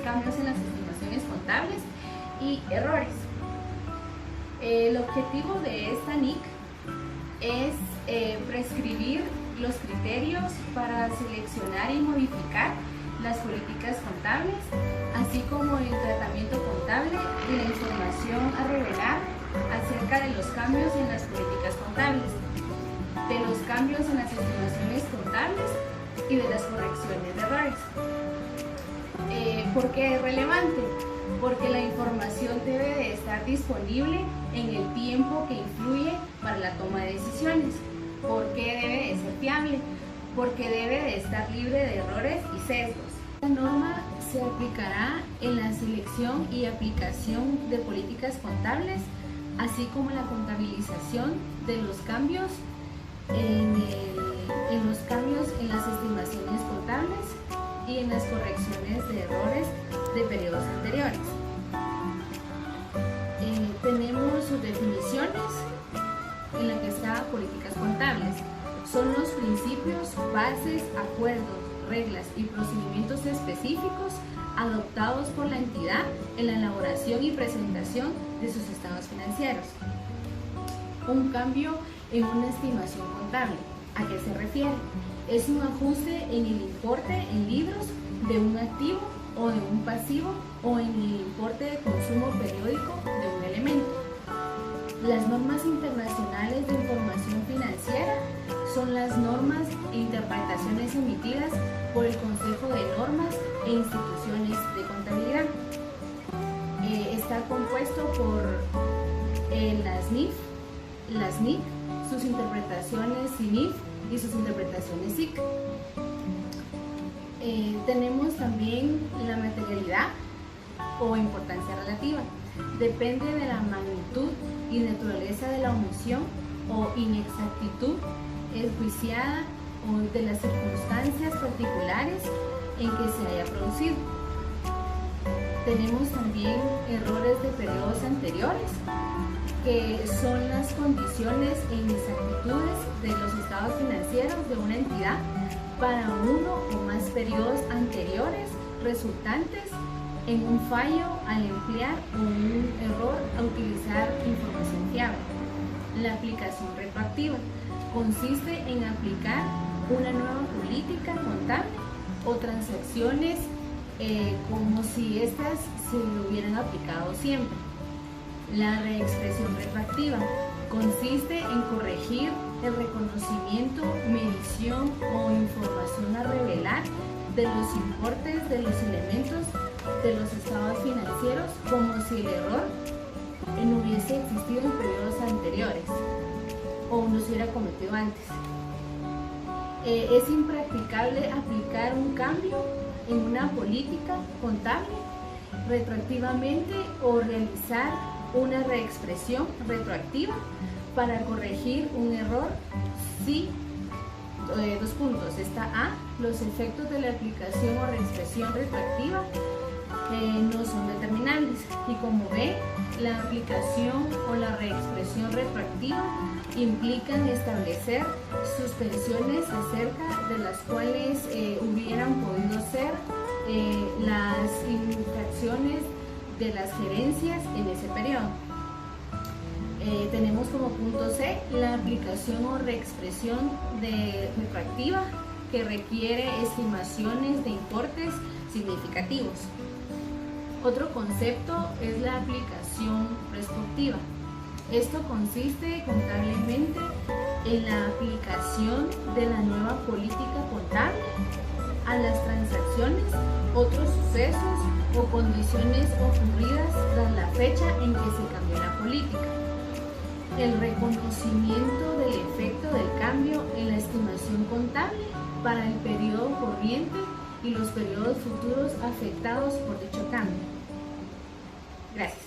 cambios en las estimaciones contables y errores. El objetivo de esta NIC es prescribir los criterios para seleccionar y modificar las políticas contables, así como el tratamiento contable y la información a revelar acerca de los cambios en las políticas contables, de los cambios en las estimaciones contables y de las correcciones de errores. ¿Por qué es relevante? Porque la información debe de estar disponible en el tiempo que influye para la toma de decisiones. ¿Por qué debe de ser fiable? Porque debe de estar libre de errores y sesgos. La norma se aplicará en la selección y aplicación de políticas contables, así como la contabilización de los cambios en las estimaciones contables y en las correcciones de errores de periodos anteriores. Tenemos sus definiciones en la que está políticas contables. Son los principios, bases, acuerdos, reglas y procedimientos específicos adoptados por la entidad en la elaboración y presentación de sus estados financieros. Un cambio en una estimación contable. ¿A qué se refiere? Es un ajuste en el importe en libros de un activo o de un pasivo o en el importe de consumo periódico de un elemento. Las normas internacionales de información financiera son las normas e interpretaciones emitidas por el Consejo de Normas e Instituciones de Contabilidad. Está compuesto por las NIF, sus interpretaciones CINIF y sus interpretaciones SIC. Tenemos también la materialidad o importancia relativa. Depende de la magnitud y naturaleza de la omisión o inexactitud enjuiciada o de las circunstancias particulares en que se haya producido. Tenemos también errores de periodos anteriores, que son las condiciones e inexactitudes de los estados financieros de una entidad para uno o más periodos anteriores resultantes en un fallo al emplear o un error a utilizar información fiable. La aplicación retroactiva consiste en aplicar una nueva política contable o transacciones como si éstas se hubieran aplicado siempre. La reexpresión retroactiva consiste en corregir el reconocimiento, medición o información a revelar de los importes de los elementos de los estados financieros como si el error no hubiese existido en periodos anteriores o no se hubiera cometido antes. Es impracticable aplicar un cambio en una política contable retroactivamente o realizar una reexpresión retroactiva para corregir un error si, dos puntos, está A, los efectos de la aplicación o reexpresión retroactiva no son determinables, y como B, la aplicación o la reexpresión retroactiva implican establecer suspensiones acerca de las cuales hubieran podido ser las infracciones de las gerencias en ese periodo. Tenemos como punto C la aplicación o reexpresión retroactiva que requiere estimaciones de importes significativos. Otro concepto es la aplicación retrospectiva. Esto consiste contablemente en la aplicación de la nueva política contable a las transacciones, otros sucesos o condiciones ocurridas tras la fecha en que se cambió la política. El reconocimiento del efecto del cambio en la estimación contable para el periodo corriente y los periodos futuros afectados por dicho cambio. Gracias.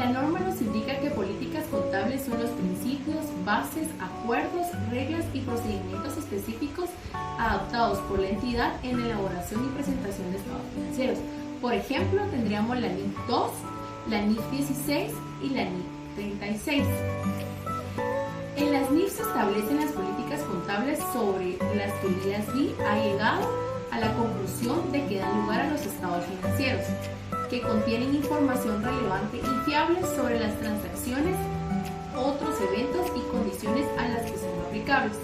La norma nos indica que políticas contables son los principios, bases, acuerdos, reglas y procedimientos específicos adoptados por la entidad en la elaboración y presentación de estados financieros. Por ejemplo, tendríamos la NIF 2, la NIF 16 y la NIF 36. En las NIF se establecen las políticas contables sobre las que el IASB ha llegado a la conclusión de que dan lugar a los estados financieros, que contienen información relevante y fiable sobre las transacciones, otros eventos y condiciones a las que son aplicables.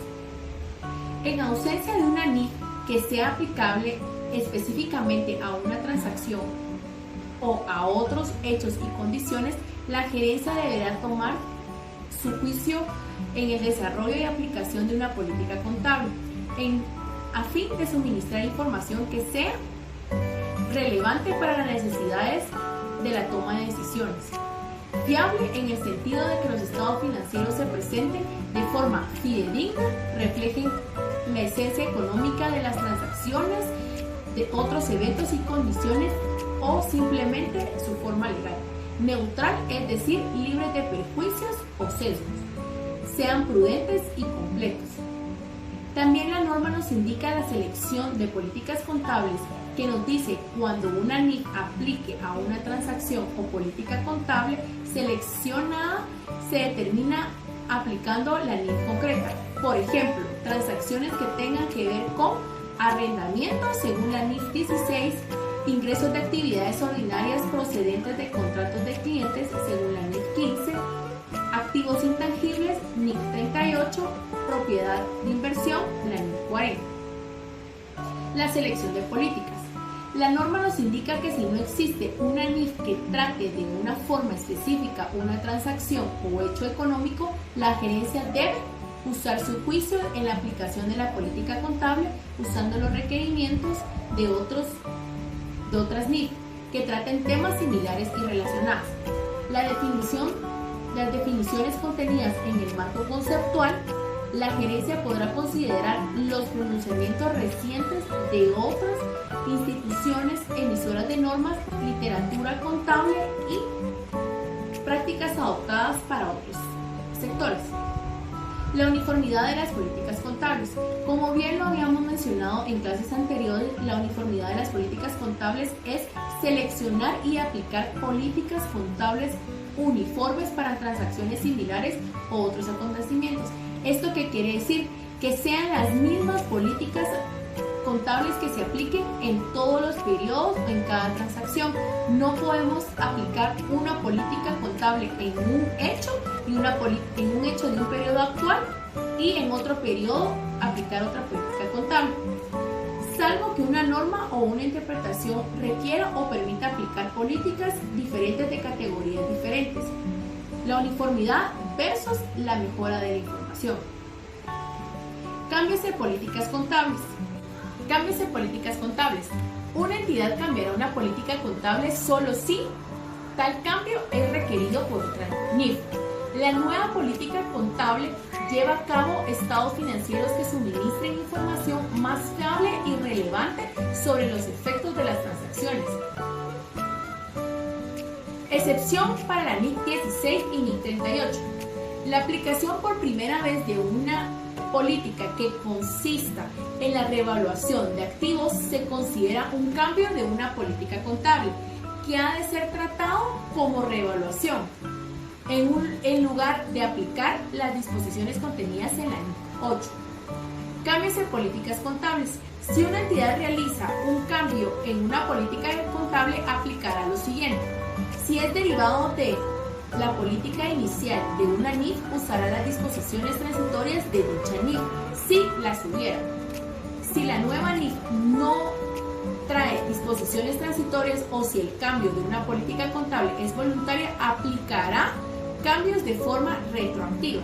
En ausencia de una NIF que sea aplicable específicamente a una transacción o a otros hechos y condiciones, la gerencia deberá tomar su juicio en el desarrollo y aplicación de una política contable, a fin de suministrar información que sea relevante para las necesidades de la toma de decisiones, fiable en el sentido de que los estados financieros se presenten de forma fidedigna, reflejen la esencia económica de las transacciones, de otros eventos y condiciones o simplemente su forma legal, neutral, es decir, libre de perjuicios o sesgos, sean prudentes y completos. También la norma nos indica la selección de políticas contables que nos dice cuando una NIF aplique a una transacción o política contable seleccionada se determina aplicando la NIF concreta. Por ejemplo, transacciones que tengan que ver con arrendamiento según la NIF 16, ingresos de actividades ordinarias procedentes de contratos de clientes según la NIF 15, activos intangibles NIF 38, propiedad de inversión la NIF 40. La selección de políticas. La norma nos indica que si no existe una NIF que trate de una forma específica una transacción o hecho económico, la gerencia debe usar su juicio en la aplicación de la política contable usando los requerimientos de otras NIF que traten temas similares y relacionados. Las definiciones contenidas en el marco conceptual, la gerencia podrá considerar los pronunciamientos recientes de otras instituciones emisoras de normas, literatura contable y prácticas adoptadas para otros sectores. La uniformidad de las políticas contables. Como bien lo habíamos mencionado en clases anteriores, la uniformidad de las políticas contables es seleccionar y aplicar políticas contables uniformes para transacciones similares o otros acontecimientos. ¿Esto qué quiere decir? Que sean las mismas políticas contables que se apliquen en todos los periodos o en cada transacción. No podemos aplicar una política contable en un hecho en un hecho de un periodo actual y en otro periodo aplicar otra política contable, salvo que una norma o una interpretación requiera o permita aplicar políticas diferentes de categorías diferentes. La uniformidad versus la mejora de la información. Cambios en políticas contables. Cambios en políticas contables. Una entidad cambiará una política contable solo si tal cambio es requerido por otra NIF. La nueva política contable lleva a cabo estados financieros que suministren información más fiable y relevante sobre los efectos de las transacciones. Excepción para la NIF 16 y NIF 38. La aplicación por primera vez de una política que consista en la revaluación de activos se considera un cambio de una política contable que ha de ser tratado como revaluación en lugar de aplicar las disposiciones contenidas en la NIF 8. Cambios en políticas contables. Si una entidad realiza un cambio en una política contable, aplicará lo siguiente. Si es derivado de la política inicial de una NIF, usará las disposiciones transitorias de dicha NIF, si las hubiera. Si la nueva NIF no trae disposiciones transitorias o si el cambio de una política contable es voluntaria, aplicará cambios de forma retroactiva.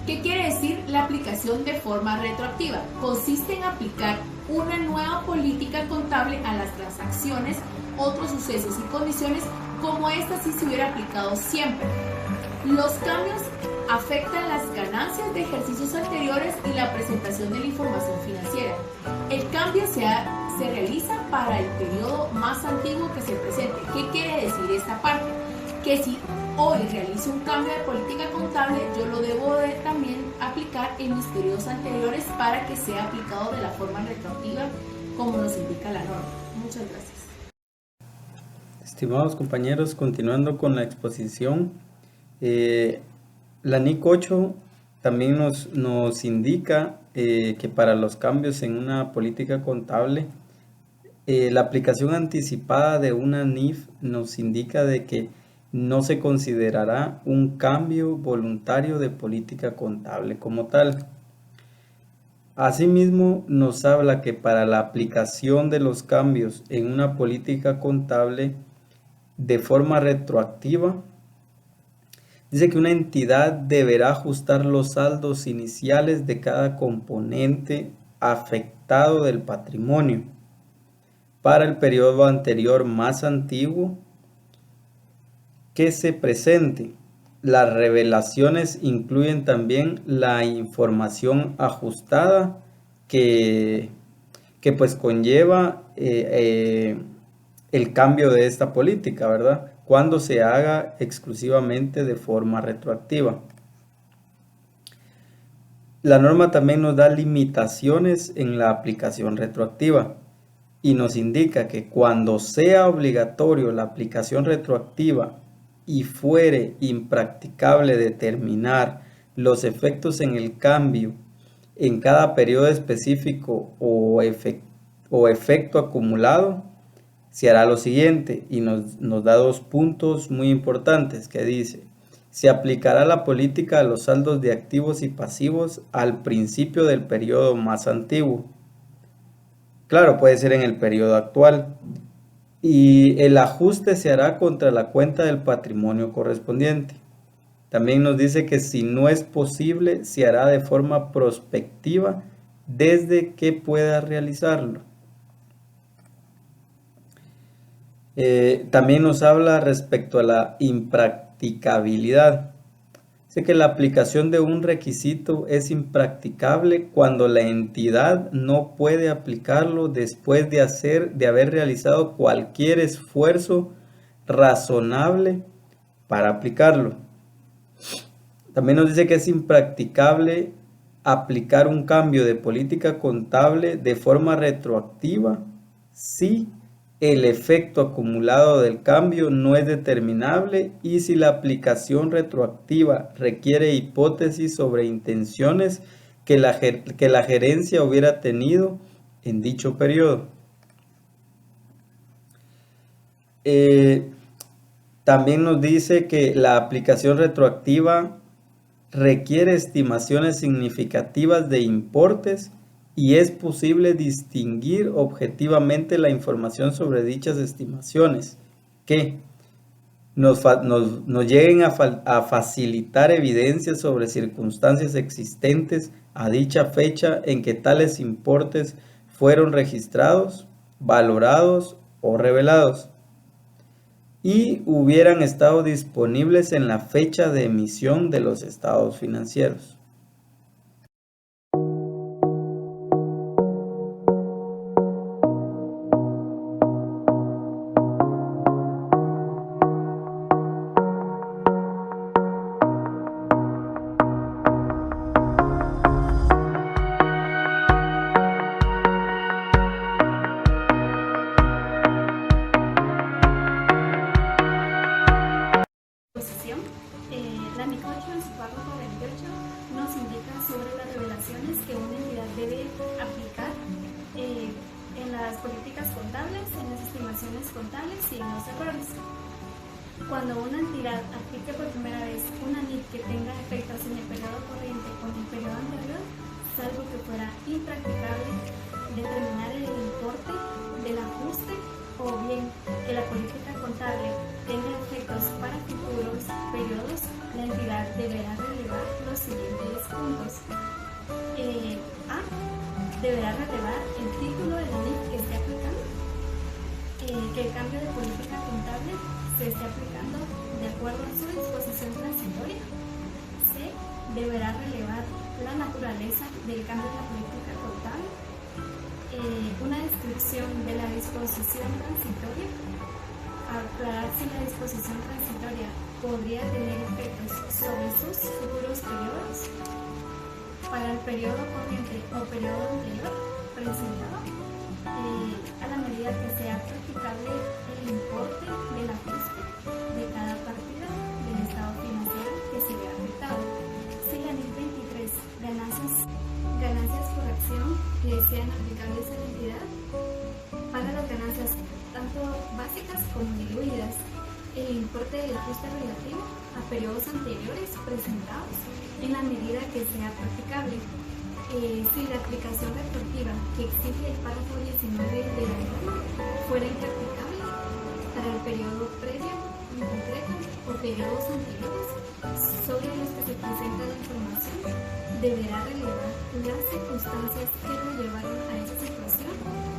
¿Qué quiere decir la aplicación de forma retroactiva? Consiste en aplicar una nueva política contable a las transacciones, otros sucesos y condiciones como esta si se hubiera aplicado siempre. Los cambios afectan las ganancias de ejercicios anteriores y la presentación de la información financiera. El cambio se se realiza para el periodo más antiguo que se presente. ¿Qué quiere decir esta parte? Que si hoy realizo un cambio de política contable, yo lo debo de también aplicar en mis periodos anteriores para que sea aplicado de la forma retroactiva como nos indica la norma. Muchas gracias. Estimados compañeros, continuando con la exposición, la NIC 8 también nos indica que para los cambios en una política contable, la aplicación anticipada de una NIF nos indica de que no se considerará un cambio voluntario de política contable como tal. Asimismo, nos habla que para la aplicación de los cambios en una política contable de forma retroactiva, dice que una entidad deberá ajustar los saldos iniciales de cada componente afectado del patrimonio para el periodo anterior más antiguo que se presente. Las revelaciones incluyen también la información ajustada que pues conlleva el cambio de esta política, ¿verdad? Cuando se haga exclusivamente de forma retroactiva. La norma también nos da limitaciones en la aplicación retroactiva y nos indica que cuando sea obligatorio la aplicación retroactiva y fuere impracticable determinar los efectos en el cambio en cada periodo específico o efecto acumulado, se hará lo siguiente, y nos da 2 puntos muy importantes que dice: se aplicará la política a los saldos de activos y pasivos al principio del periodo más antiguo. Claro, puede ser en el periodo actual. Y el ajuste se hará contra la cuenta del patrimonio correspondiente. También nos dice que si no es posible, se hará de forma prospectiva desde que pueda realizarlo. También nos habla respecto a la impracticabilidad. Dice que la aplicación de un requisito es impracticable cuando la entidad no puede aplicarlo después de haber realizado cualquier esfuerzo razonable para aplicarlo. También nos dice que es impracticable aplicar un cambio de política contable de forma retroactiva si el efecto acumulado del cambio no es determinable y si la aplicación retroactiva requiere hipótesis sobre intenciones que la gerencia hubiera tenido en dicho periodo. También nos dice que la aplicación retroactiva requiere estimaciones significativas de importes y es posible distinguir objetivamente la información sobre dichas estimaciones que nos lleguen a facilitar evidencias sobre circunstancias existentes a dicha fecha en que tales importes fueron registrados, valorados o revelados y hubieran estado disponibles en la fecha de emisión de los estados financieros. La NIC 8 en su párrafo 28 nos indica sobre las revelaciones que una entidad debe aplicar en las políticas contables, en las estimaciones contables y en los errores. Cuando una entidad aplique por primera vez una NIC que tenga efectos en el periodo corriente o en el periodo anterior, salvo que fuera impracticable determinar el importe del ajuste o bien que la política contable tenga efectos para futuros periodos, la entidad deberá relevar los siguientes puntos. A. Deberá relevar el título de la NIC que esté aplicando, que el cambio de política contable se esté aplicando de acuerdo a su disposición transitoria. C. Deberá relevar la naturaleza del cambio de la política contable. Una descripción de la disposición transitoria. Aclarar si la disposición transitoria podría tener efectos sobre sus futuros periodos. Para el periodo corriente o periodo anterior presentado, a la medida que sea practicable el importe del ajuste de cada partida del estado financiero que se vea afectado. Si la NIF 23 ganancias por acción que sean aplicables a la entidad, para las ganancias tanto básicas como diluidas, el importe del ajuste relativo a periodos anteriores presentados en la medida que sea practicable. Si la aplicación retroactiva que exige el párrafo 19 de la norma fuera impracticable para el periodo previo en concreto o periodos anteriores sobre los que se presenta la información, deberá relevar las circunstancias que lo llevaron a esa situación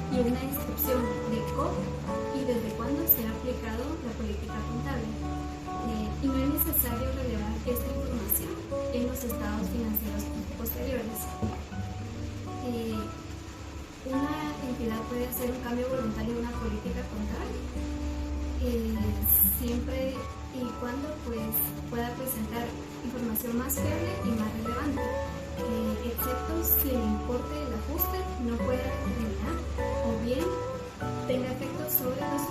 y una descripción de cómo y desde cuándo se ha aplicado la política contable. Y no es necesario relevar esta información en los estados financieros posteriores. Una entidad puede hacer un cambio voluntario de una política contable siempre y cuando pueda presentar información más fiable y más relevante, excepto si el importe del ajuste no pueda determinar o bien tenga efectos sobre los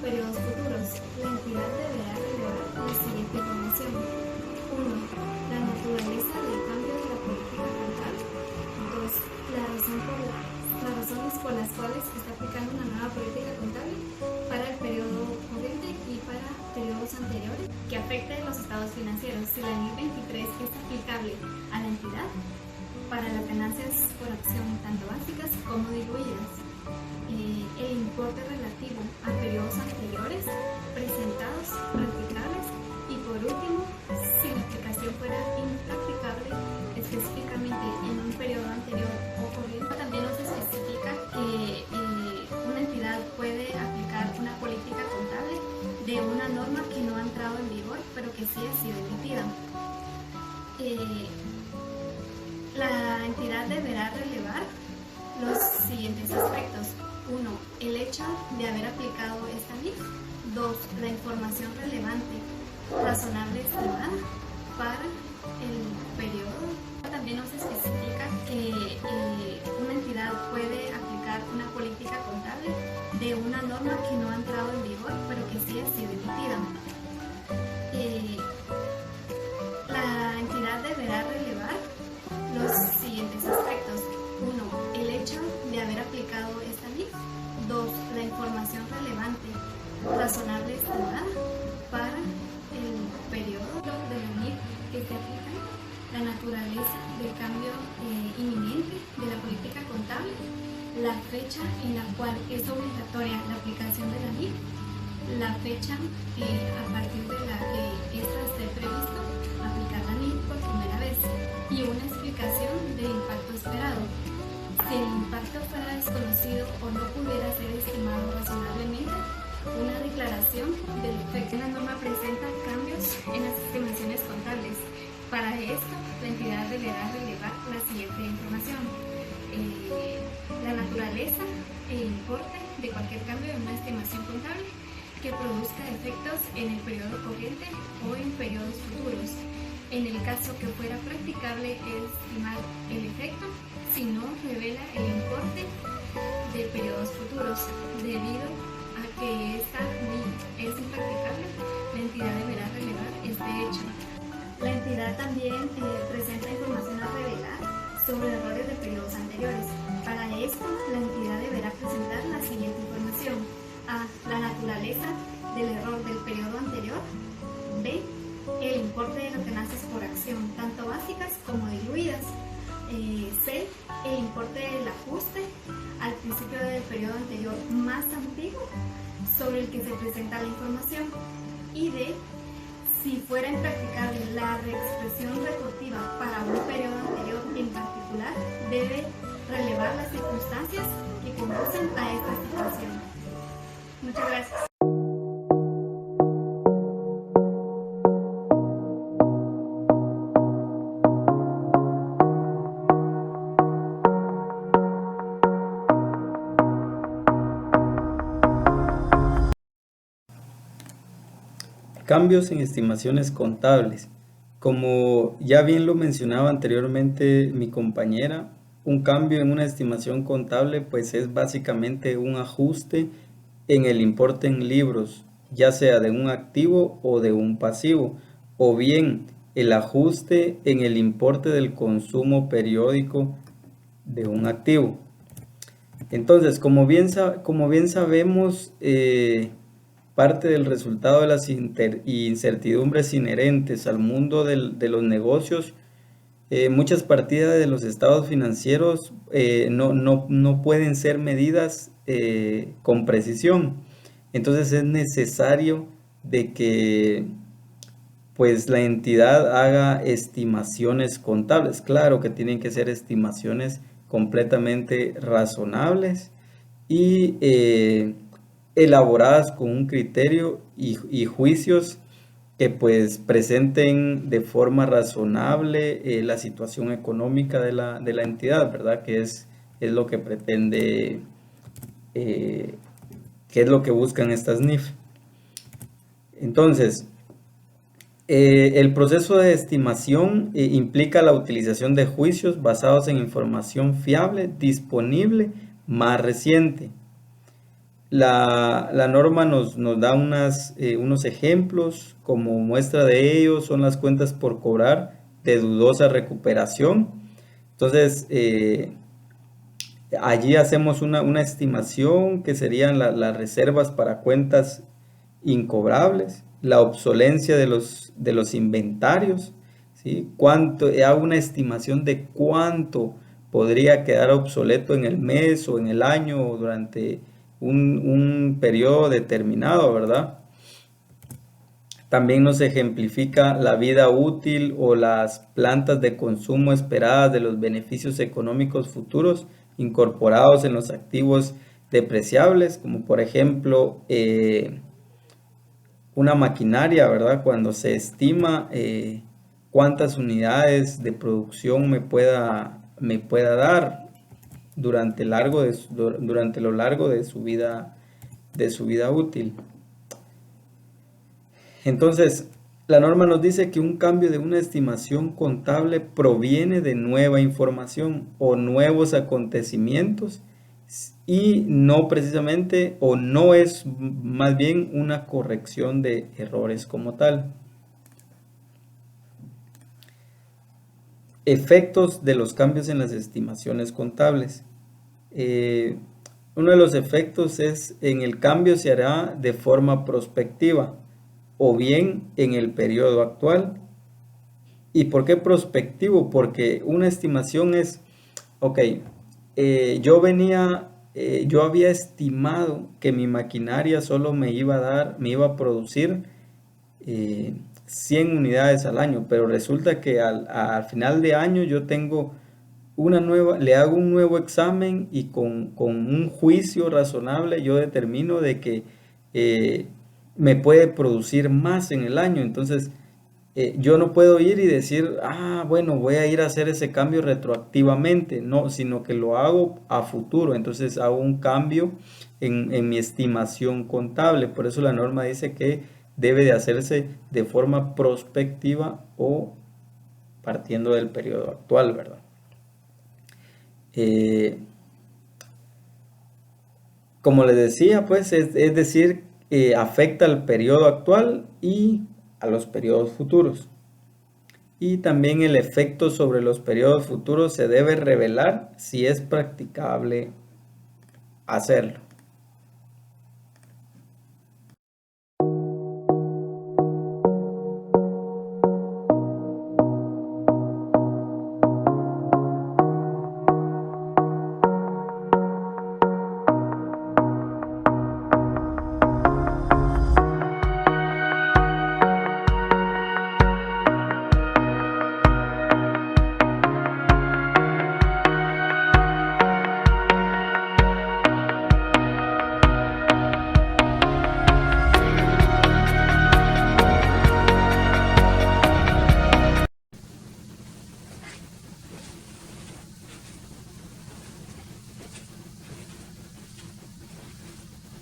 periodos futuros. La entidad deberá relevar la siguiente información. 1. La naturaleza del cambio de la política contable. 2. Las razones por las cuales se está aplicando una nueva política contable para el periodo corriente y para periodos anteriores que afecten los estados financieros. Si la NIF 23 es aplicable a la entidad para las ganancias por acción tanto básicas como diluidas, el importe relativo a periodos anteriores presentados, practicables, y por último, si la aplicación fuera impracticable específicamente en un periodo anterior o corriente. También nos especifica que una entidad puede aplicar una política contable de una norma que no ha entrado en vigor pero que sí ha sido emitida. La entidad deberá relevar los siguientes aspectos. 1. El hecho de haber aplicado esta NIF. 2. La información relevante, razonable estimada para el periodo. También nos especifica que una entidad puede aplicar una política contable de una norma que no ha entrado en vigor pero que sí ha sido emitida. La entidad deberá relevar los siguientes aspectos. 1. El hecho de haber aplicado esta NIF. 2. La información relevante, razonable estimada para el periodo de la NIF que se aplica, la naturaleza del cambio inminente de la política contable, la fecha en la cual es obligatoria la aplicación de la NIF, la fecha a partir de la que esta esté previsto aplicar la NIF por primera vez y una explicación del impacto esperado. Si el impacto fuera desconocido o no pudiera ser estimado razonablemente, una declaración del efecto. La norma presenta cambios en las estimaciones contables. Para esto, la entidad deberá relevar la siguiente información. La naturaleza e importe de cualquier cambio en una estimación contable que produzca efectos en el periodo corriente o en periodos futuros. En el caso que fuera practicable estimar el efecto, si no revela el importe de periodos futuros, debido a que esta es impracticable, la entidad deberá relevar este hecho. La entidad también presenta información a revelar sobre errores de periodos anteriores. Para esto, la entidad deberá presentar la siguiente información. A. La naturaleza del error del periodo anterior. B. El importe de las ganancias por acción, tanto básicas como diluidas. C. El importe del ajuste al principio del periodo anterior más antiguo sobre el que se presenta la información. Y D. Si fuera impracticable la reexpresión retroactiva para un periodo anterior en particular, debe relevar las circunstancias que conducen a esta situación. Muchas gracias. cambios en estimaciones contables. Como ya bien lo mencionaba anteriormente mi compañera, un cambio en una estimación contable pues es básicamente un ajuste en el importe en libros, ya sea de un activo o de un pasivo, o bien el ajuste en el importe del consumo periódico de un activo. Entonces, como bien sabemos, parte del resultado de las incertidumbres inherentes al mundo de los negocios, muchas partidas de los estados financieros no pueden ser medidas con precisión. Entonces es necesario de que pues la entidad haga estimaciones contables. Claro que tienen que ser estimaciones completamente razonables y elaboradas con un criterio y juicios que pues presenten de forma razonable la situación económica de la entidad, ¿verdad? Que es lo que pretende, que es lo que buscan estas NIF. Entonces, el proceso de estimación implica la utilización de juicios basados en información fiable, disponible, más reciente. La norma nos da unos ejemplos. Como muestra de ello son las cuentas por cobrar de dudosa recuperación. Entonces, allí hacemos una estimación que serían las reservas para cuentas incobrables, la obsolencia de los inventarios, ¿sí? Hago una estimación de cuánto podría quedar obsoleto en el mes o en el año o durante un periodo determinado, ¿verdad? También nos ejemplifica la vida útil o las plantas de consumo esperadas de los beneficios económicos futuros incorporados en los activos depreciables, como por ejemplo una maquinaria, ¿verdad? Cuando se estima cuántas unidades de producción me pueda dar durante lo largo de su vida útil. Entonces, la norma nos dice que un cambio de una estimación contable proviene de nueva información o nuevos acontecimientos y no precisamente, o no es más bien una corrección de errores como tal. Efectos de los cambios en las estimaciones contables. Uno de los efectos es en el cambio se hará de forma prospectiva o bien en el periodo actual. ¿Y por qué prospectivo? Porque una estimación es, ok, yo había estimado que mi maquinaria solo me iba a producir 100 unidades al año, pero resulta que al final de año yo tengo le hago un nuevo examen y con un juicio razonable yo determino de que me puede producir más en el año. Entonces yo no puedo ir y decir, bueno, voy a ir a hacer ese cambio retroactivamente, no, sino que lo hago a futuro. Entonces hago un cambio en mi estimación contable. Por eso la norma dice que debe de hacerse de forma prospectiva o partiendo del periodo actual, ¿verdad? Como les decía, pues es decir, afecta al periodo actual y a los periodos futuros. Y también el efecto sobre los periodos futuros se debe revelar si es practicable hacerlo.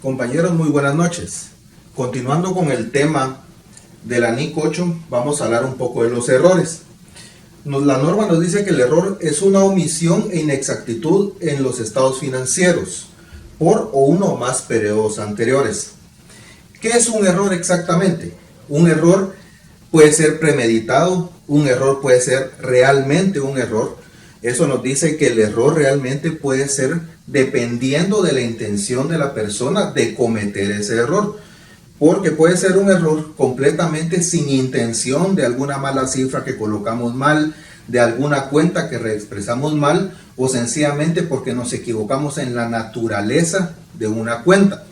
Compañeros, muy buenas noches. Continuando con el tema de la NIC 8 vamos a hablar un poco de los errores. La norma nos dice que el error es una omisión e inexactitud en los estados financieros por o uno o más periodos anteriores. ¿Qué es un error exactamente? Un error puede ser premeditado, un error puede ser realmente un error. Eso nos dice que el error realmente puede ser dependiendo de la intención de la persona de cometer ese error. Porque puede ser un error completamente sin intención de alguna mala cifra que colocamos mal, de alguna cuenta que reexpresamos mal, o sencillamente porque nos equivocamos en la naturaleza de una cuenta.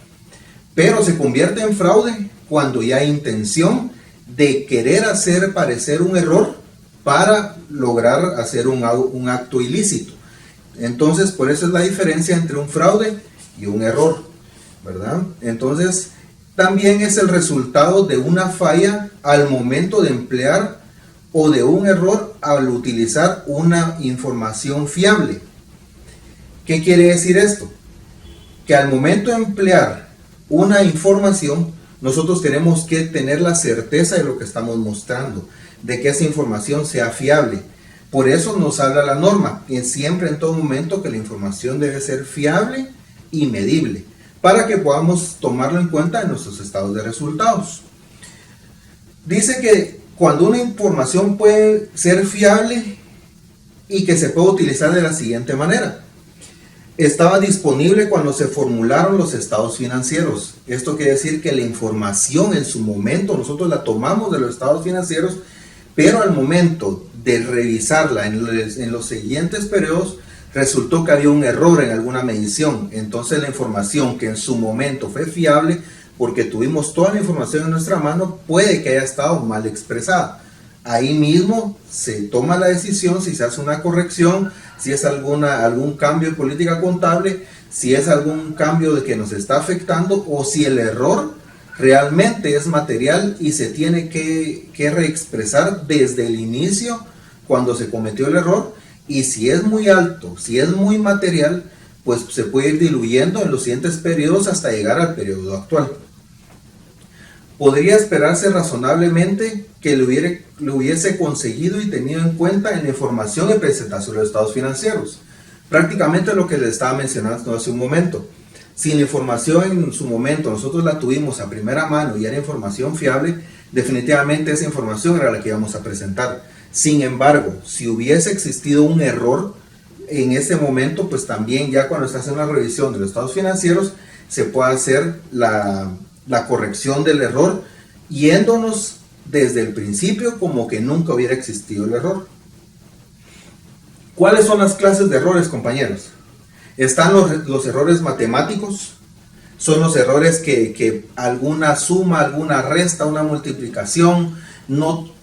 Pero se convierte en fraude cuando ya hay intención de querer hacer parecer un error para lograr hacer un acto ilícito. Entonces, por eso es la diferencia entre un fraude y un error, ¿verdad? Entonces, también es el resultado de una falla al momento de emplear o de un error al utilizar una información fiable. ¿Qué quiere decir esto? Que al momento de emplear una información, nosotros tenemos que tener la certeza de lo que estamos mostrando, de que esa información sea fiable. Por eso nos habla la norma, que siempre en todo momento que la información debe ser fiable y medible, para que podamos tomarlo en cuenta en nuestros estados de resultados. Dice que cuando una información puede ser fiable y que se puede utilizar de la siguiente manera. Estaba disponible cuando se formularon los estados financieros. Esto quiere decir que la información en su momento nosotros la tomamos de los estados financieros, pero al momento de revisarla en los siguientes periodos, resultó que había un error en alguna medición. Entonces la información que en su momento fue fiable, porque tuvimos toda la información en nuestra mano, puede que haya estado mal expresada. Ahí mismo se toma la decisión si se hace una corrección, si es algún cambio de política contable, si es algún cambio de que nos está afectando, o si el error realmente es material y se tiene que reexpresar desde el inicio cuando se cometió el error. Y si es muy alto, si es muy material, pues se puede ir diluyendo en los siguientes periodos hasta llegar al periodo actual. Podría esperarse razonablemente que lo hubiese conseguido y tenido en cuenta en la información de presentación de los estados financieros. Prácticamente lo que les estaba mencionando hace un momento. Si la información en su momento nosotros la tuvimos a primera mano y era información fiable, definitivamente esa información era la que íbamos a presentar. Sin embargo, si hubiese existido un error en ese momento, pues también ya cuando se hace una revisión de los estados financieros, se puede hacer la corrección del error, yéndonos desde el principio como que nunca hubiera existido el error. ¿Cuáles son las clases de errores, compañeros? Están los errores matemáticos, son los errores que alguna suma, alguna resta, una multiplicación, no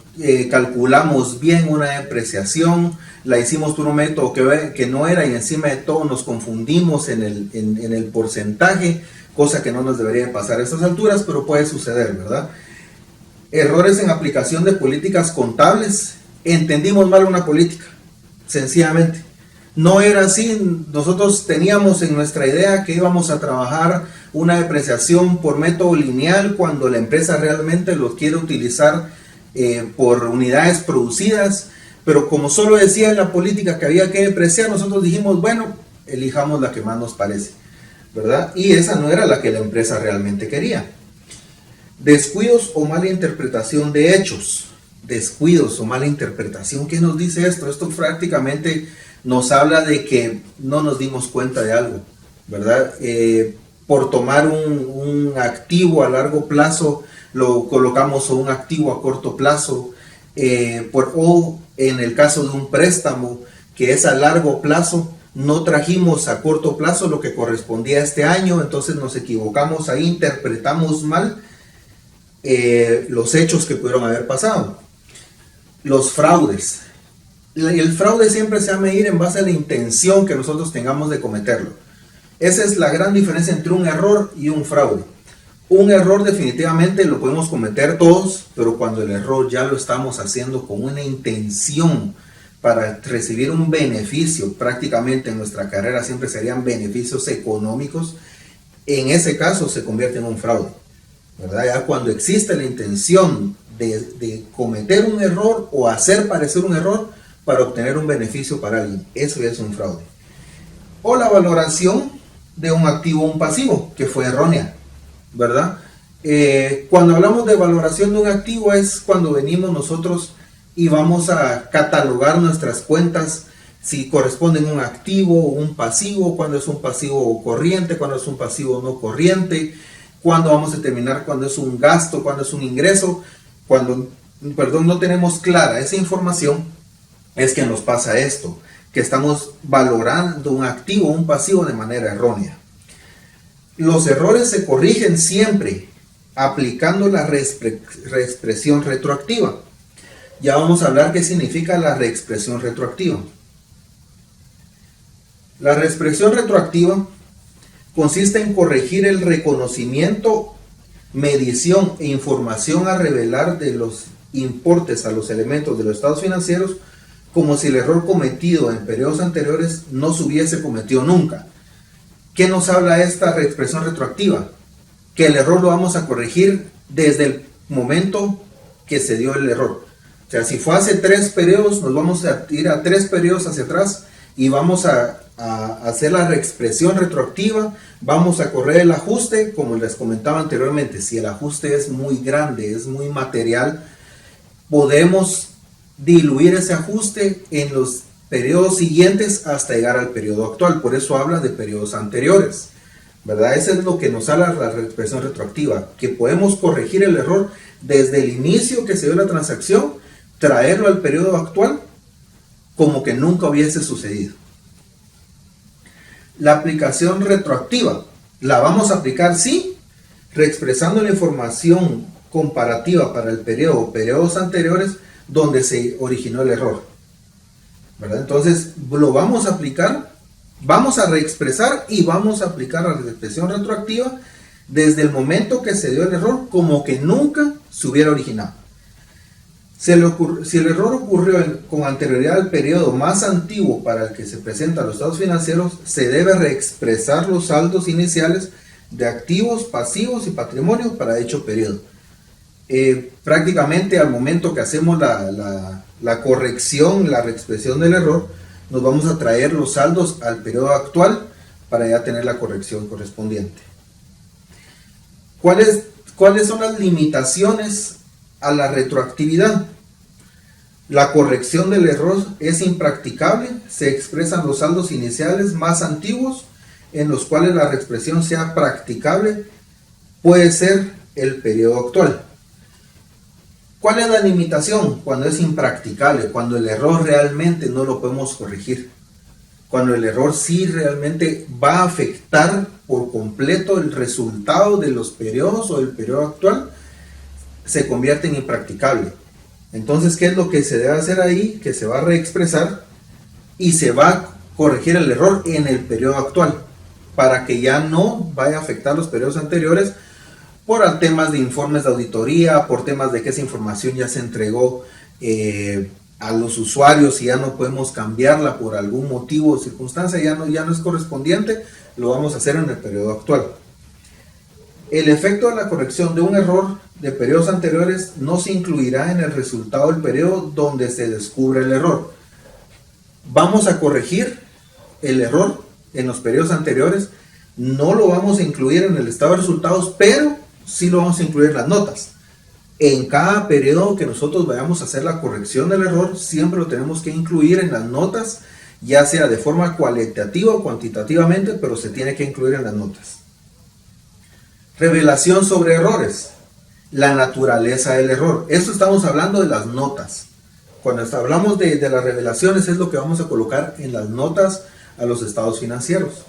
calculamos bien una depreciación, la hicimos por un método que no era, y encima de todo nos confundimos en el porcentaje, cosa que no nos debería pasar a estas alturas, pero puede suceder, ¿verdad? Errores en aplicación de políticas contables. Entendimos mal una política, sencillamente. No era así. Nosotros teníamos en nuestra idea que íbamos a trabajar una depreciación por método lineal cuando la empresa realmente lo quiere utilizar por unidades producidas, pero como solo decía en la política que había que depreciar, nosotros dijimos, bueno, elijamos la que más nos parece, ¿verdad? Y esa no era la que la empresa realmente quería. Descuidos o mala interpretación de hechos. Descuidos o mala interpretación. ¿Qué nos dice esto? Esto prácticamente nos habla de que no nos dimos cuenta de algo, ¿verdad? Por tomar un activo a largo plazo, lo colocamos a un activo a corto plazo, o en el caso de un préstamo que es a largo plazo, no trajimos a corto plazo lo que correspondía a este año, entonces nos equivocamos ahí, interpretamos mal los hechos que pudieron haber pasado. Los fraudes. El fraude siempre se va a medir en base a la intención que nosotros tengamos de cometerlo. Esa es la gran diferencia entre un error y un fraude. Un error definitivamente lo podemos cometer todos, pero cuando el error ya lo estamos haciendo con una intención para recibir un beneficio, prácticamente en nuestra carrera siempre serían beneficios económicos, en ese caso se convierte en un fraude, ¿verdad? Ya cuando existe la intención de cometer un error o hacer parecer un error para obtener un beneficio para alguien. Eso ya es un fraude. O la valoración de un activo o un pasivo que fue errónea, ¿verdad? Cuando hablamos de valoración de un activo es cuando venimos nosotros y vamos a catalogar nuestras cuentas, si corresponden a un activo o un pasivo, cuando es un pasivo corriente, cuando es un pasivo no corriente, cuando vamos a determinar cuando es un gasto, cuando es un ingreso. Cuando, no tenemos clara esa información, es que nos pasa esto, que estamos valorando un activo o un pasivo de manera errónea. Los errores se corrigen siempre aplicando la reexpresión retroactiva. Ya vamos a hablar qué significa la reexpresión retroactiva. La reexpresión retroactiva consiste en corregir el reconocimiento, medición e información a revelar de los importes a los elementos de los estados financieros como si el error cometido en periodos anteriores no se hubiese cometido nunca. ¿Qué nos habla esta reexpresión retroactiva? Que el error lo vamos a corregir desde el momento que se dio el error. O sea, si fue hace 3 periodos, nos vamos a ir a 3 periodos hacia atrás y vamos a hacer la reexpresión retroactiva, vamos a correr el ajuste, como les comentaba anteriormente. Si el ajuste es muy grande, es muy material, podemos diluir ese ajuste en los periodos siguientes hasta llegar al periodo actual. Por eso habla de periodos anteriores, ¿verdad? Eso es lo que nos habla la reexpresión retroactiva, que podemos corregir el error desde el inicio que se dio la transacción, traerlo al periodo actual como que nunca hubiese sucedido. La aplicación retroactiva la vamos a aplicar, sí, reexpresando la información comparativa para el periodo o periodos anteriores donde se originó el error, ¿verdad? Entonces lo vamos a aplicar, vamos a reexpresar y vamos a aplicar la reexpresión retroactiva desde el momento que se dio el error como que nunca se hubiera originado. Si el error ocurrió con anterioridad al periodo más antiguo para el que se presentan los estados financieros, se debe reexpresar los saldos iniciales de activos, pasivos y patrimonio para dicho periodo. Prácticamente al momento que hacemos la corrección, la reexpresión del error, nos vamos a traer los saldos al periodo actual para ya tener la corrección correspondiente. ¿Cuáles son las limitaciones a la retroactividad? La corrección del error es impracticable, se expresan los saldos iniciales más antiguos en los cuales la reexpresión sea practicable, puede ser el periodo actual. ¿Cuál es la limitación? Cuando es impracticable, cuando el error realmente no lo podemos corregir, cuando el error sí realmente va a afectar por completo el resultado de los periodos o del periodo actual, se convierte en impracticable. Entonces, ¿qué es lo que se debe hacer ahí? Que se va a reexpresar y se va a corregir el error en el periodo actual para que ya no vaya a afectar los periodos anteriores por temas de informes de auditoría, por temas de que esa información ya se entregó a los usuarios y ya no podemos cambiarla por algún motivo o circunstancia, ya no es correspondiente, lo vamos a hacer en el periodo actual. El efecto de la corrección de un error de periodos anteriores no se incluirá en el resultado del periodo donde se descubre el error. Vamos a corregir el error en los periodos anteriores, no lo vamos a incluir en el estado de resultados, pero sí lo vamos a incluir en las notas. En cada periodo que nosotros vayamos a hacer la corrección del error, siempre lo tenemos que incluir en las notas, ya sea de forma cualitativa o cuantitativamente, pero se tiene que incluir en las notas. Revelación sobre errores. La naturaleza del error. Esto estamos hablando de las notas. Cuando hablamos de las revelaciones es lo que vamos a colocar en las notas a los estados financieros.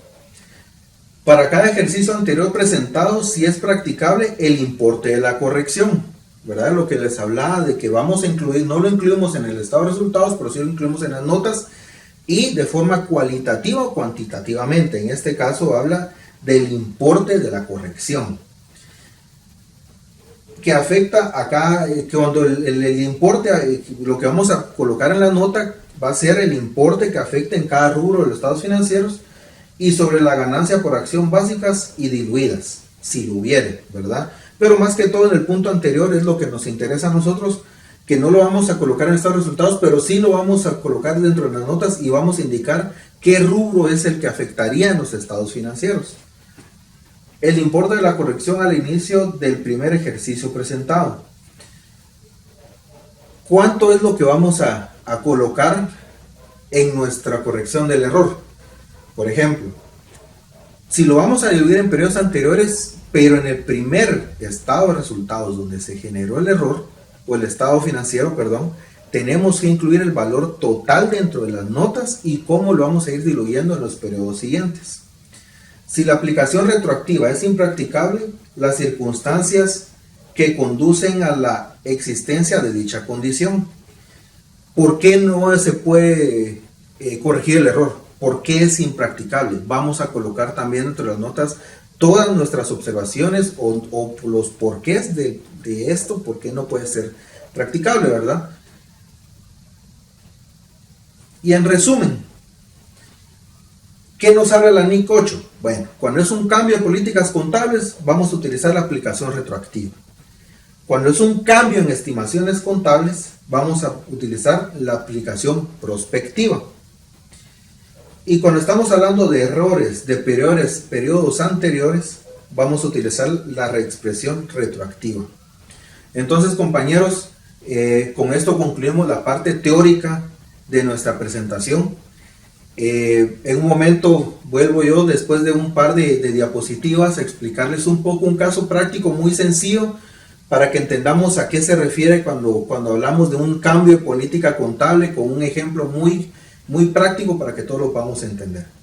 Para cada ejercicio anterior presentado, si es practicable el importe de la corrección, ¿verdad? Lo que les hablaba de que vamos a incluir, no lo incluimos en el estado de resultados, pero sí lo incluimos en las notas y de forma cualitativa o cuantitativamente. En este caso habla del importe de la corrección. Que afecta acá, cuando el importe, lo que vamos a colocar en la nota va a ser el importe que afecta en cada rubro de los estados financieros y sobre la ganancia por acción básicas y diluidas, si lo hubiere, ¿verdad? Pero más que todo en el punto anterior es lo que nos interesa a nosotros, que no lo vamos a colocar en estos resultados, pero sí lo vamos a colocar dentro de las notas y vamos a indicar qué rubro es el que afectaría en los estados financieros. El importe de la corrección al inicio del primer ejercicio presentado. ¿Cuánto es lo que vamos a colocar en nuestra corrección del error? Por ejemplo, si lo vamos a dividir en periodos anteriores, pero en el primer estado de resultados donde se generó el error, o el estado financiero, perdón, tenemos que incluir el valor total dentro de las notas y cómo lo vamos a ir diluyendo en los periodos siguientes. Si la aplicación retroactiva es impracticable, las circunstancias que conducen a la existencia de dicha condición. ¿Por qué no se puede corregir el error? ¿Por qué es impracticable? Vamos a colocar también entre las notas todas nuestras observaciones o los porqués de esto, por qué no puede ser practicable, ¿verdad? Y en resumen, ¿qué nos habla la NIC 8? Bueno, cuando es un cambio de políticas contables, vamos a utilizar la aplicación retroactiva. Cuando es un cambio en estimaciones contables, vamos a utilizar la aplicación prospectiva. Y cuando estamos hablando de errores de periodos anteriores, vamos a utilizar la reexpresión retroactiva. Entonces, compañeros, con esto concluimos la parte teórica de nuestra presentación. En un momento vuelvo yo, después de un par de diapositivas, a explicarles un poco un caso práctico muy sencillo para que entendamos a qué se refiere cuando hablamos de un cambio de política contable, con un ejemplo muy práctico para que todos lo podamos entender.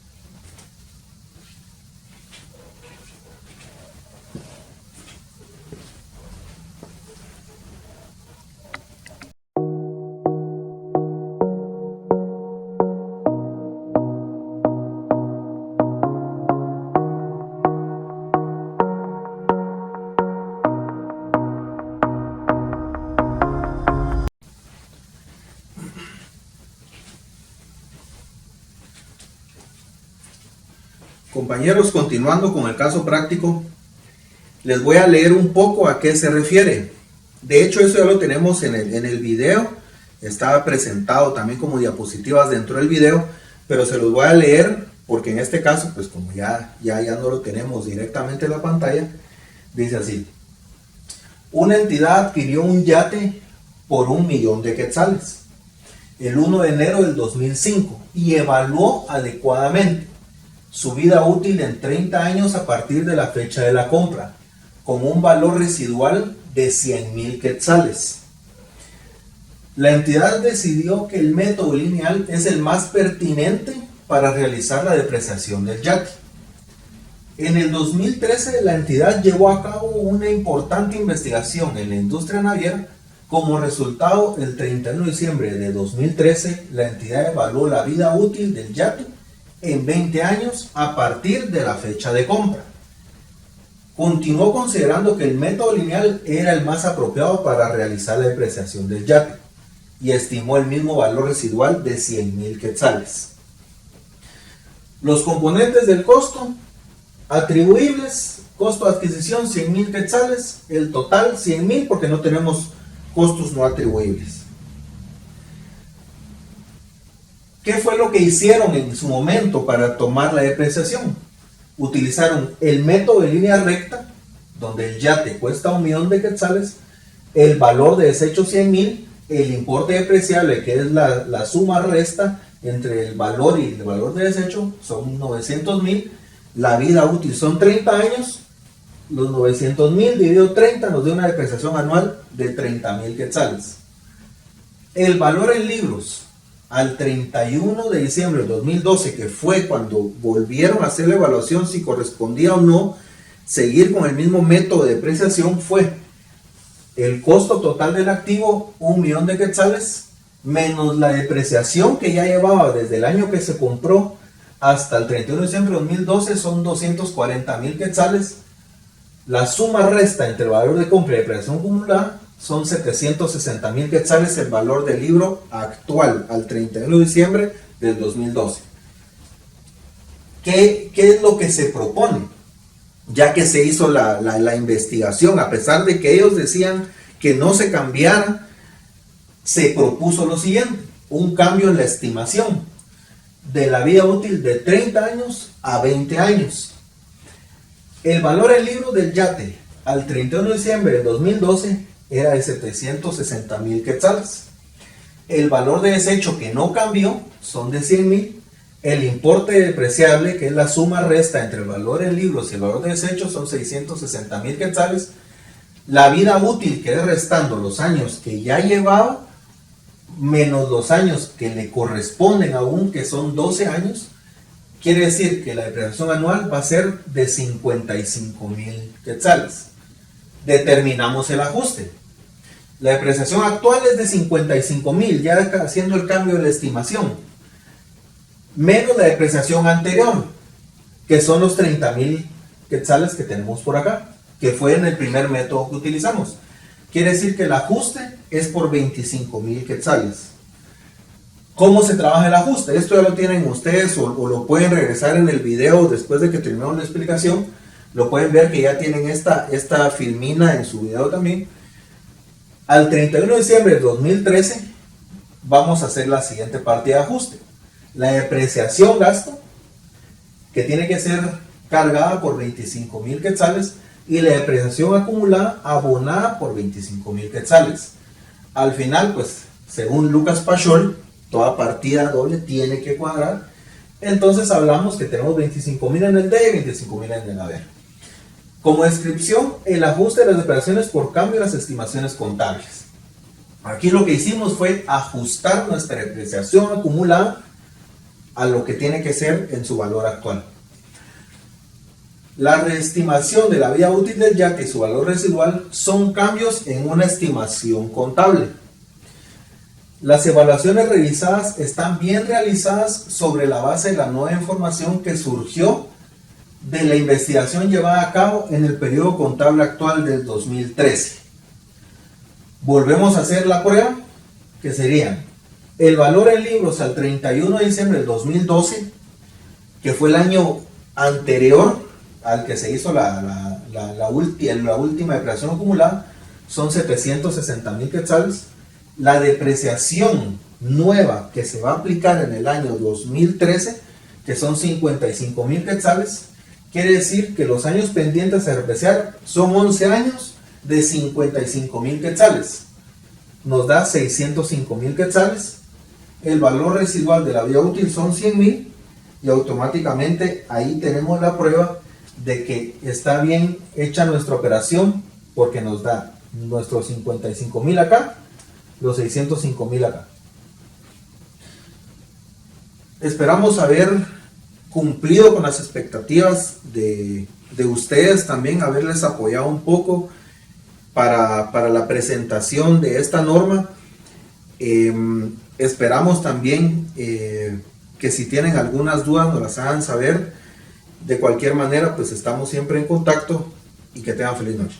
Compañeros, continuando con el caso práctico, les voy a leer un poco a qué se refiere. De hecho, eso ya lo tenemos en el video, está presentado también como diapositivas dentro del video, pero se los voy a leer porque en este caso, pues como ya no lo tenemos directamente en la pantalla, dice así: una entidad adquirió un yate por 1.000.000 de quetzales el 1 de enero del 2005 y evaluó adecuadamente su vida útil en 30 años a partir de la fecha de la compra, con un valor residual de 100.000 quetzales. La entidad decidió que el método lineal es el más pertinente para realizar la depreciación del yate. En el 2013, la entidad llevó a cabo una importante investigación en la industria naviera. Como resultado, el 31 de diciembre de 2013, la entidad evaluó la vida útil del yate en 20 años a partir de la fecha de compra. Continuó considerando que el método lineal era el más apropiado para realizar la depreciación del yate y estimó el mismo valor residual de 100.000 quetzales. Los componentes del costo atribuibles: costo de adquisición 100.000 quetzales, el total 100.000 porque no tenemos costos no atribuibles. ¿Qué fue lo que hicieron en su momento para tomar la depreciación? Utilizaron el método de línea recta, donde el yate cuesta 1.000.000 de quetzales, el valor de desecho 100.000, el importe depreciable, que es la suma resta entre el valor y el valor de desecho, son 900.000, la vida útil son 30 años, los 900.000 dividido 30 nos da una depreciación anual de 30.000 quetzales. El valor en libros al 31 de diciembre de 2012, que fue cuando volvieron a hacer la evaluación si correspondía o no seguir con el mismo método de depreciación, fue el costo total del activo, 1.000.000 de quetzales, menos la depreciación que ya llevaba desde el año que se compró hasta el 31 de diciembre de 2012, son 240.000 quetzales. La suma resta entre el valor de compra y depreciación acumulada son 760.000 quetzales, el valor del libro actual al 31 de diciembre del 2012. ¿Qué es lo que se propone? ya que se hizo la investigación, a pesar de que ellos decían que no se cambiara, se propuso lo siguiente: un cambio en la estimación de la vida útil de 30 años a 20 años. El valor en libros del yate al 31 de diciembre de 2012 era de 760,000 quetzales. El valor de desecho, que no cambió, son de 100,000. El importe depreciable, que es la suma resta entre el valor en libros y el valor de desecho, son 660,000 quetzales. La vida útil, que es restando los años que ya llevaba, menos los años que le corresponden aún, que son 12 años, quiere decir que la depreciación anual va a ser de 55,000 quetzales. Determinamos el ajuste. La depreciación actual es de 55,000, ya haciendo el cambio de la estimación, menos la depreciación anterior, que son los 30,000 quetzales que tenemos por acá, que fue en el primer método que utilizamos. Quiere decir que el ajuste es por 25,000 quetzales. ¿Cómo se trabaja el ajuste? Esto ya lo tienen ustedes o lo pueden regresar en el video después de que terminemos la explicación. Lo pueden ver que ya tienen esta filmina en su video también. Al 31 de diciembre de 2013 vamos a hacer la siguiente partida de ajuste. La depreciación gasto, que tiene que ser cargada por 25,000 quetzales, y la depreciación acumulada abonada por 25,000 quetzales. Al final, pues, según Lucas Pachol, toda partida doble tiene que cuadrar. Entonces hablamos que tenemos 25,000 en el D y 25,000 en el haber. Como descripción, el ajuste de las operaciones por cambio de las estimaciones contables. Aquí lo que hicimos fue ajustar nuestra depreciación acumulada a lo que tiene que ser en su valor actual. La reestimación de la vida útil del yate y su valor residual son cambios en una estimación contable. Las evaluaciones revisadas están bien realizadas sobre la base de la nueva información que surgió de la investigación llevada a cabo en el periodo contable actual del 2013. Volvemos a hacer la prueba, que sería el valor en libros al 31 de diciembre del 2012, que fue el año anterior al que se hizo la última depreciación acumulada, son 760,000 quetzales. La depreciación nueva que se va a aplicar en el año 2013, que son 55,000 quetzales, quiere decir que los años pendientes a depreciar son 11 años de 55,000 quetzales. Nos da 605,000 quetzales. El valor residual de la vida útil son 100,000 y automáticamente ahí tenemos la prueba de que está bien hecha nuestra operación, porque nos da nuestros 55,000 acá, los 605,000 acá. Esperamos haber cumplido con las expectativas de ustedes, también haberles apoyado un poco para la presentación de esta norma. Esperamos también que si tienen algunas dudas nos las hagan saber. De cualquier manera, pues estamos siempre en contacto y que tengan feliz noche.